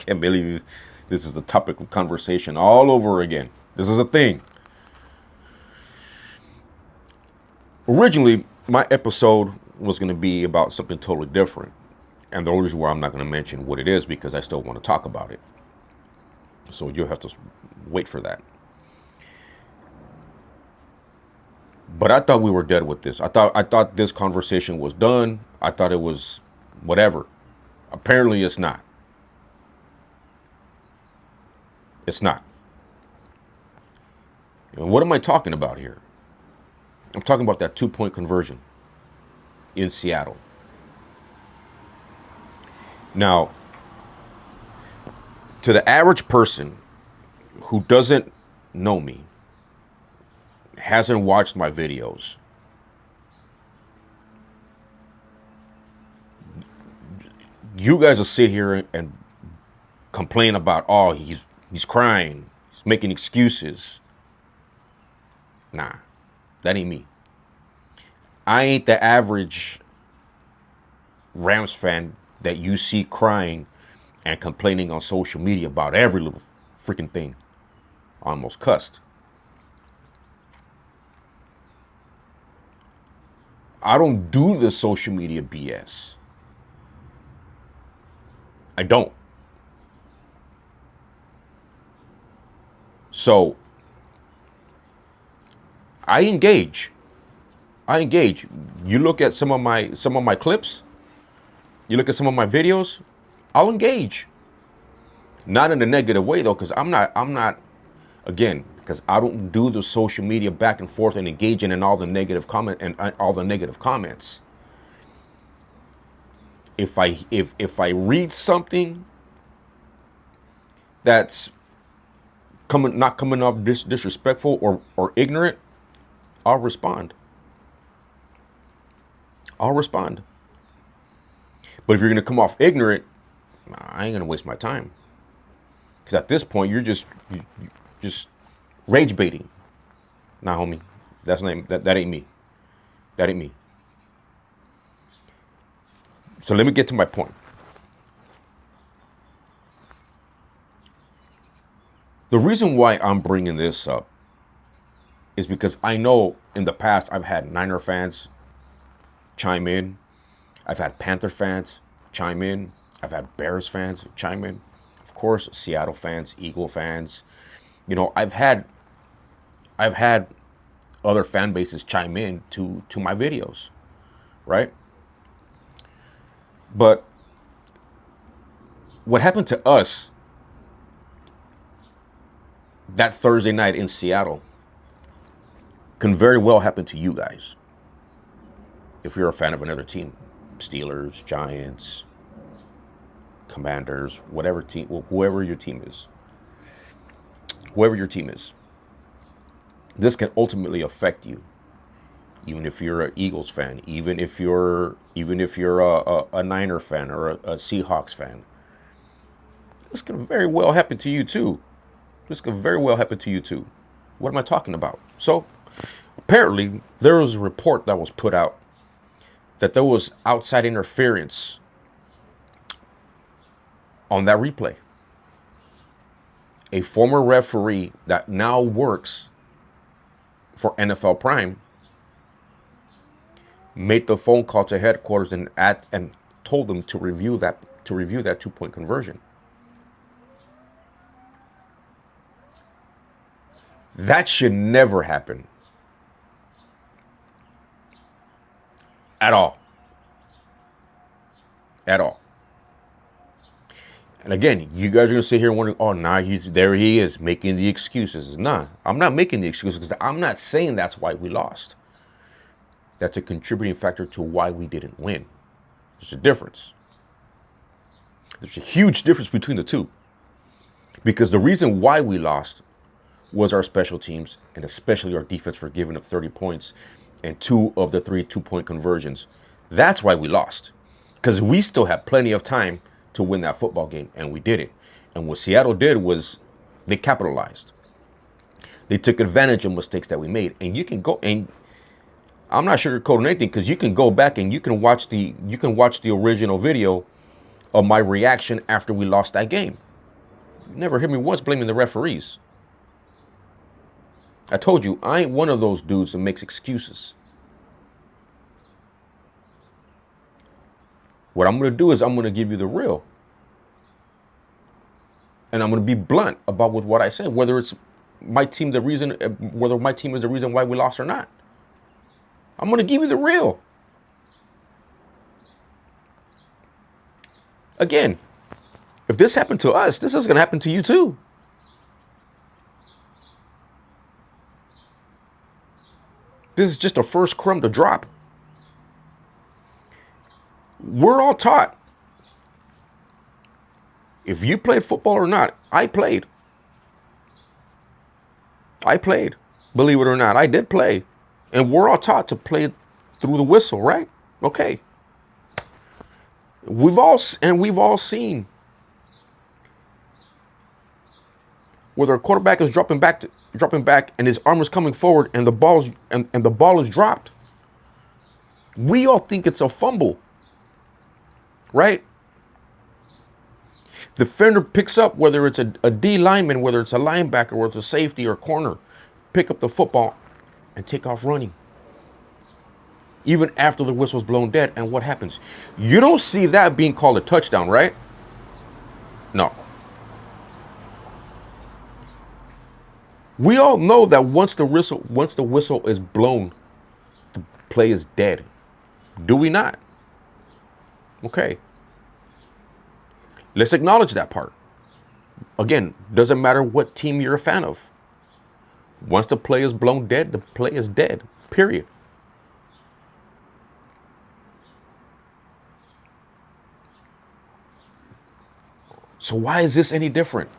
can't believe this is the topic of conversation all over again. This is a thing. Originally, my episode was going to be about something totally different. And the only reason why I'm not going to mention what it is because I still want to talk about it. So you'll have to wait for that. But I thought we were dead with this. I thought this conversation was done. I thought it was whatever. Apparently it's not. It's not. And what am I talking about here? I'm talking about that 2-point conversion in Seattle. Now, to the average person who doesn't know me, hasn't watched my videos, you guys will sit here and complain about, oh, he's crying, he's making excuses. Nah, that ain't me. I ain't the average Rams fan that you see crying and complaining on social media about every little freaking thing. Almost cussed. I don't do the social media BS. I don't. So I engage. You look at some of my clips, you look at some of my videos, I'll engage. Not in a negative way though, because I'm not again, because I don't do the social media back and forth and engaging in all the negative comments. If I read something that's not coming off disrespectful or ignorant, I'll respond. But if you're gonna come off ignorant, I ain't gonna waste my time. Because at this point, you're just rage baiting. Nah, homie, that ain't me. That ain't me. So let me get to my point. The reason why I'm bringing this up is because I know in the past I've had Niner fans chime in. I've had Panther fans chime in. I've had Bears fans chime in. Of course, Seattle fans, Eagle fans. You know, I've had other fan bases chime in to my videos, right? But what happened to us that Thursday night in Seattle can very well happen to you guys. If you're a fan of another team, Steelers, Giants, Commanders, whatever team, whoever your team is, this can ultimately affect you. Even if you're an Eagles fan, even if you're a Niner fan or a Seahawks fan, this can very well happen to you too. What am I talking about? So, apparently, there was a report that was put out that there was outside interference on that replay. A former referee that now works for NFL Prime made the phone call to headquarters and told them to review that 2-point conversion. That should never happen. At all. And again, you guys are going to sit here wondering, oh, nah, he is making the excuses. Nah, I'm not making the excuses because I'm not saying that's why we lost. That's a contributing factor to why we didn't win. There's a difference. There's a huge difference between the two. Because the reason why we lost was our special teams, and especially our defense for giving up 30 points and 2 of the 3 2-point conversions. That's why we lost. Because we still had plenty of time to win that football game, and we did it. And what Seattle did was they capitalized. They took advantage of mistakes that we made. And you can go, and I'm not sugarcoating anything, because you can go back and you can watch the original video of my reaction after we lost that game. never hear me once blaming the referees. I told you, I ain't one of those dudes that makes excuses. What I'm going to do is I'm going to give you the real. And I'm going to be blunt about with what I said, whether it's my team whether my team is the reason why we lost or not. I'm going to give you the real. Again, if this happened to us, this is going to happen to you too. This is just the first crumb to drop. We're all taught. If you played football or not, I played. Believe it or not, I did play. And we're all taught to play through the whistle, right? Okay. We've all seen whether a quarterback is dropping back and his arm is coming forward and the ball is dropped. We all think it's a fumble, right? The defender picks up, whether it's a D lineman, whether it's a linebacker, whether it's a safety or corner, pick up the football and take off running. Even after the whistle's blown dead. And what happens? You don't see that being called a touchdown, right? No. We all know that once the whistle is blown, the play is dead. Do we not? Okay. Let's acknowledge that part. Again, doesn't matter what team you're a fan of. Once the play is blown dead, the play is dead. Period. So why is this any different?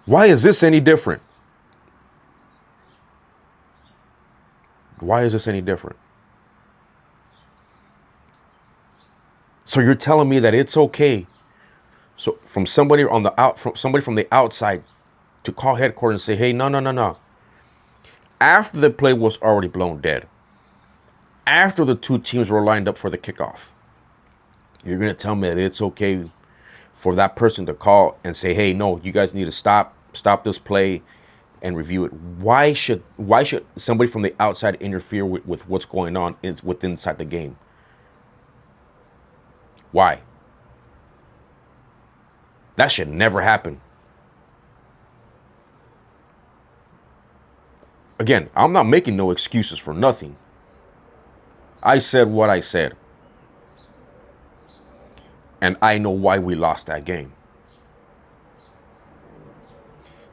Why is this any different? Why is this any different? So you're telling me that it's okay. So from somebody from the outside to call headquarters and say, hey, no. After the play was already blown dead, after the two teams were lined up for the kickoff, you're going to tell me that it's okay for that person to call and say, hey, no, you guys need to stop this play and review it. Why should somebody from the outside interfere with what's going on inside the game? Why? That should never happen. Again, I'm not making no excuses for nothing. I said what I said. And I know why we lost that game.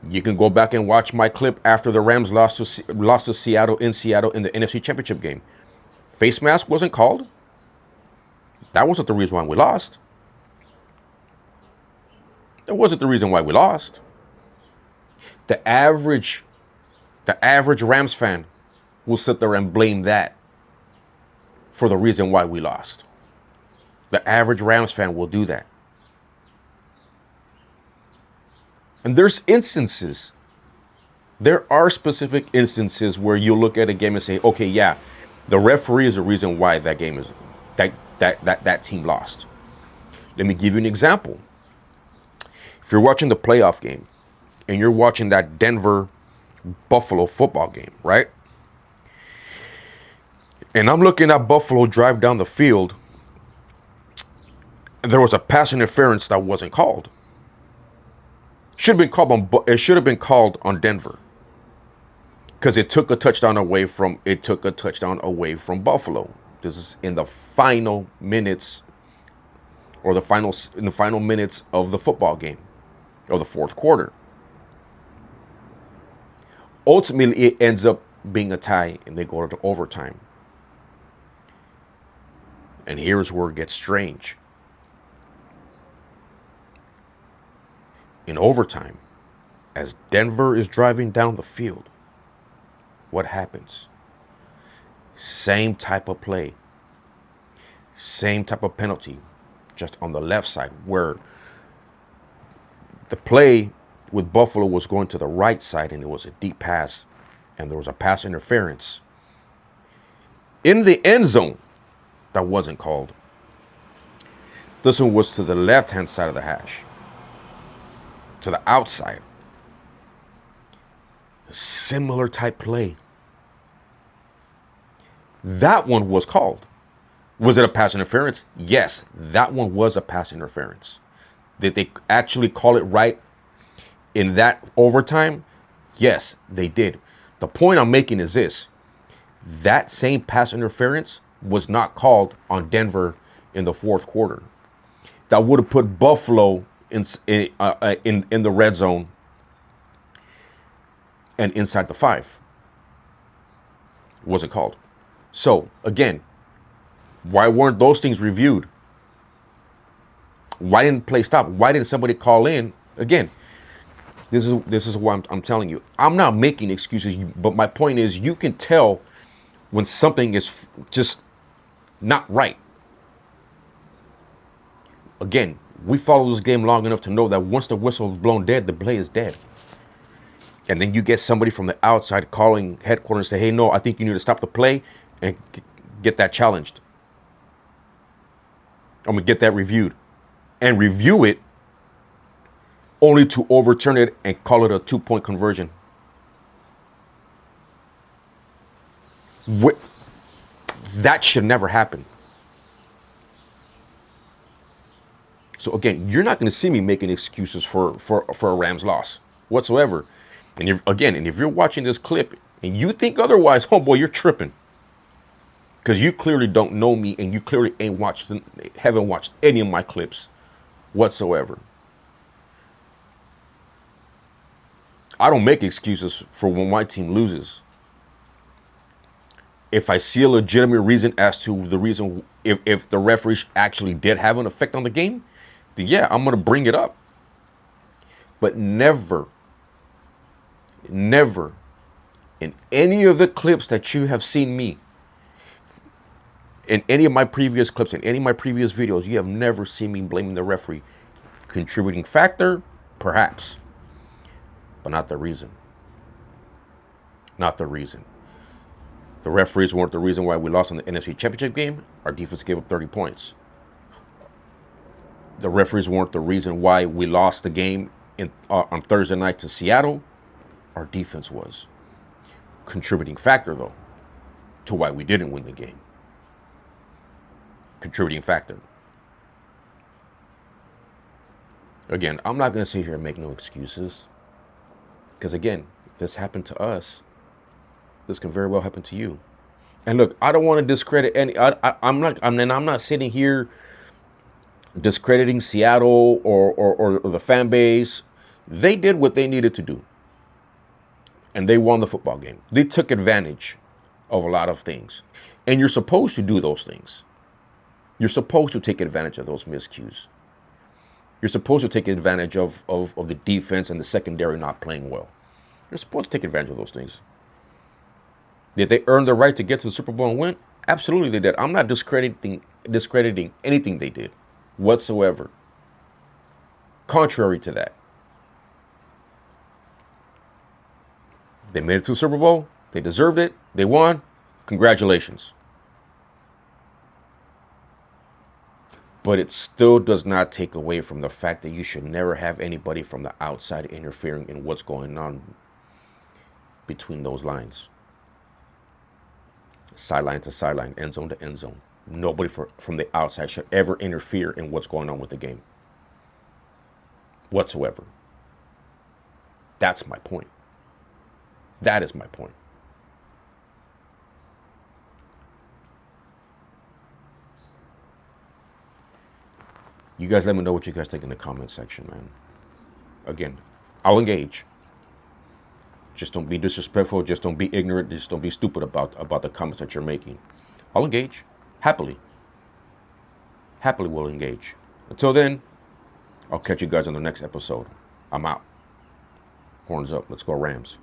You can go back and watch my clip after the Rams lost to Seattle in the NFC Championship game. Face mask wasn't called. That wasn't the reason why we lost. That wasn't the reason why we lost. The average Rams fan will sit there and blame that for the reason why we lost. The average Rams fan will do that. And there are specific instances where you look at a game and say, okay, yeah, the referee is the reason why that game is that team lost. Let me give you an example. If you're watching the playoff game and you're watching that Denver Buffalo football game, right? And I'm looking at Buffalo drive down the field, and there was a pass interference that wasn't called. It should have been called on Denver, because it took a touchdown away from Buffalo. This is in the final minutes of the football game, of the fourth quarter. Ultimately, it ends up being a tie, and they go to overtime. And here's where it gets strange. In overtime, as Denver is driving down the field, what happens? Same type of play, same type of penalty, just on the left side, where the play with Buffalo was going to the right side, and it was a deep pass, and there was a pass interference in the end zone that wasn't called. This one was to the left-hand side of the hash. to the outside. Similar type play. That one was called. Was it a pass interference? Yes, that one was a pass interference. Did they actually call it right in that overtime? Yes, they did. The point I'm making is this. That same pass interference was not called on Denver in the fourth quarter. That would have put Buffalo in the red zone and inside the 5. Was it called? So, again, why weren't those things reviewed? Why didn't play stop? Why didn't somebody call in? Again, this is why I'm telling you. I'm not making excuses, but my point is you can tell when something is just not right. Again, we follow this game long enough to know that once the whistle is blown dead, the play is dead. And then you get somebody from the outside calling headquarters and say, hey, no, I think you need to stop the play and get that challenged. I'm going to get that reviewed. And review it only to overturn it and call it a 2-point conversion. That should never happen. So again, you're not going to see me making excuses for a Rams loss whatsoever. And if you're watching this clip and you think otherwise, oh boy, you're tripping. Because you clearly don't know me and you clearly haven't watched any of my clips whatsoever. I don't make excuses for when my team loses. If I see a legitimate reason as to the reason, if the referees actually did have an effect on the game, then yeah, I'm going to bring it up. But never in any of the clips that you have seen me, in any of my previous clips, in any of my previous videos, you have never seen me blaming the referee. Contributing factor, perhaps, but not the reason. Not the reason. The referees weren't the reason why we lost in the NFC Championship game. Our defense gave up 30 points. The referees weren't the reason why we lost the game on Thursday night to Seattle. Our defense was. Contributing factor, though, to why we didn't win the game. Contributing factor. Again, I'm not going to sit here and make no excuses. Because again, if this happened to us, this can very well happen to you. And look, I don't want to discredit any. I'm not sitting here discrediting Seattle or the fan base. They did what they needed to do. And they won the football game. They took advantage of a lot of things. And you're supposed to do those things. You're supposed to take advantage of those miscues. You're supposed to take advantage of the defense and the secondary not playing well. You're supposed to take advantage of those things. Did they earn the right to get to the Super Bowl and win? Absolutely they did. I'm not discrediting anything they did whatsoever. Contrary to that. They made it to the Super Bowl. They deserved it. They won. Congratulations. But it still does not take away from the fact that you should never have anybody from the outside interfering in what's going on between those lines. Sideline to sideline, end zone to end zone. Nobody from the outside should ever interfere in what's going on with the game. Whatsoever. That's my point. That is my point. You guys let me know what you guys think in the comment section, man. Again, I'll engage. Just don't be disrespectful. Just don't be ignorant. Just don't be stupid about the comments that you're making. I'll engage. Happily. Happily will engage. Until then, I'll catch you guys on the next episode. I'm out. Horns up. Let's go Rams.